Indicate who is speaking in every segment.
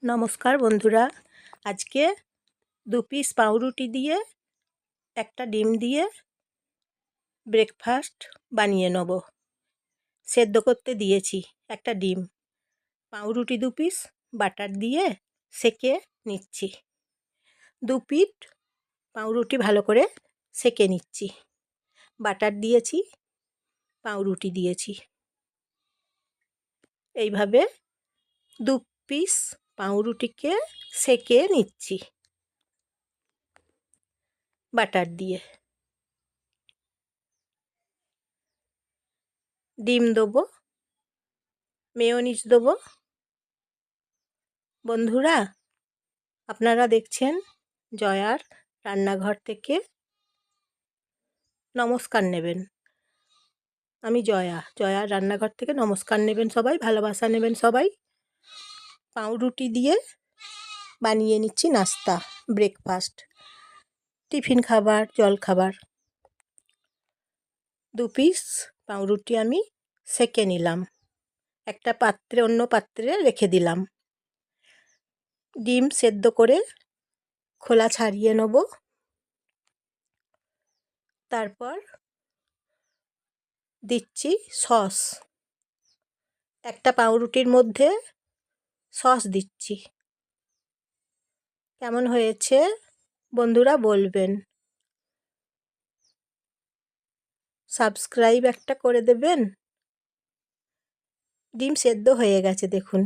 Speaker 1: নমস্কার বন্ধুরা, আজকে 2 পিস পাউরুটি দিয়ে একটা ডিম দিয়ে ব্রেকফাস্ট বানিয়ে নেব। সেদ্ধ করতে দিয়েছি একটা ডিম, পাউরুটি 2 পিস বাটার দিয়ে সেকে নিচ্ছি। 2 পিঠ পাউরুটি ভালো করে সেকে নিচ্ছি। বাটার দিয়েছি, পাউরুটি দিয়েছি। এইভাবে 2 পিস পাউরুটিকে সেকে নিচ্ছি বাটার দিয়ে। ডিম দেবো, মেয়োনিজ দেবো। বন্ধুরা, আপনারা দেখছেন জয়ার রান্নাঘর থেকে। নমস্কার নেবেন। আমি জয়ার রান্নাঘর থেকে নমস্কার নেবেন সবাই, ভালোবাসা নেবেন সবাই। পাউরুটি দিয়ে বানিয়ে নিচ্ছি নাস্তা, ব্রেকফাস্ট, টিফিন খাবার, জল খাবার। 2 পিস পাউরুটি আমি সেকে নিলাম, একটা পাত্রে, অন্য পাত্রে রেখে দিলাম। ডিম সেদ্ধ করে খোলা ছাড়িয়ে নেব। তারপর দিচ্ছি সস, একটা পাউরুটির মধ্যে সস দিচ্ছি। কেমন হয়েছে বন্ধুরা বলবেন। সাবস্ক্রাইব একটা করে দেবেন। ডিম সেদ্ধ হয়ে গেছে দেখুন,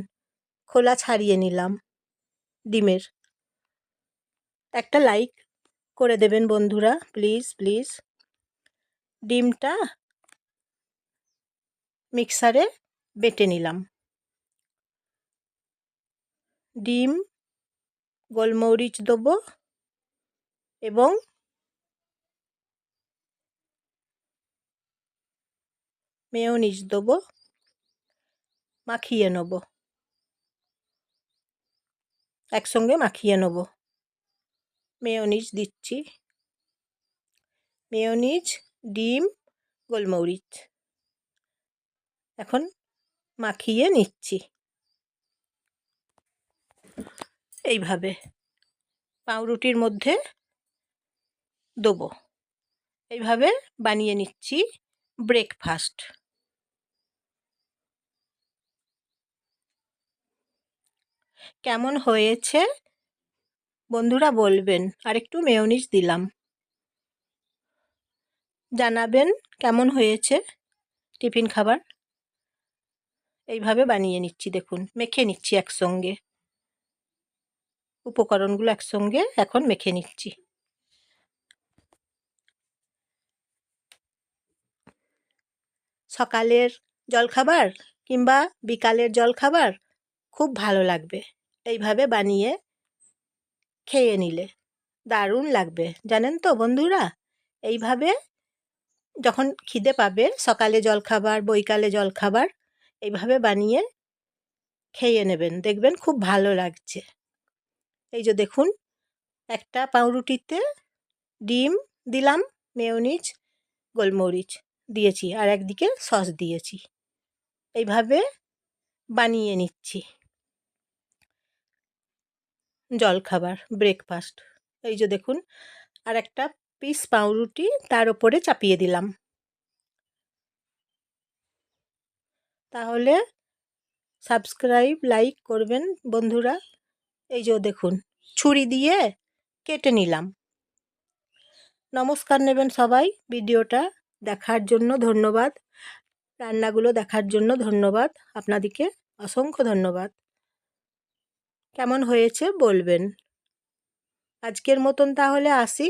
Speaker 1: খোলা ছাড়িয়ে নিলাম ডিমের। একটা লাইক করে দেবেন বন্ধুরা, প্লিজ প্লিজ। ডিমটা মিক্সারে বেটে নিলাম। ডিম, গোলমরিচ দেবো এবং মেয়োনিজ দেবো, মাখিয়ে নেব, একসঙ্গে মাখিয়ে নেব। মেয়োনিজ দিচ্ছি, মেয়োনিজ, ডিম, গোলমরিচ এখন মাখিয়ে নিচ্ছি। এইভাবে পাউরুটির মধ্যে দেবো। এইভাবে বানিয়ে নিচ্ছি ব্রেকফাস্ট। কেমন হয়েছে বন্ধুরা বলবেন। আর একটু মেয়োনিজ দিলাম, জানাবেন কেমন হয়েছে টিফিন খাবার। এইভাবে বানিয়ে নিচ্ছি দেখুন, মেখে নিচ্ছি একসঙ্গে, উপকরণগুলো একসঙ্গে এখন মেখে নিচ্ছি। সকালের জলখাবার কিংবা বিকালের জলখাবার খুব ভালো লাগবে এইভাবে বানিয়ে খেয়ে নিলে। দারুণ লাগবে জানেন তো বন্ধুরা। এইভাবে যখন খিদে পাবে, সকালে জলখাবার, বৈকালে জলখাবার, এইভাবে বানিয়ে খেয়ে নেবেন, দেখবেন খুব ভালো লাগছে। এই যে দেখুন, একটা পাউরুটিতে ডিম দিলাম, মেয়োনিজ, গোলমরিচ দিয়েছি, আর একদিকে সস দিয়েছি। এইভাবে বানিয়ে নিচ্ছি জলখাবার, ব্রেকফাস্ট। এই যে দেখুন, আর একটা পিস পাউরুটি তার ওপরে চাপিয়ে দিলাম। তাহলে সাবস্ক্রাইব, লাইক করবেন বন্ধুরা। এই যে দেখুন, ছুরি দিয়ে কেটে নিলাম। নমস্কার নেবেন সবাই। ভিডিওটা দেখার জন্য ধন্যবাদ, রান্নাগুলো দেখার জন্য ধন্যবাদ, আপনাদেরকে অসংখ্য ধন্যবাদ। কেমন হয়েছে বলবেন। আজকের মতন তাহলে আসি।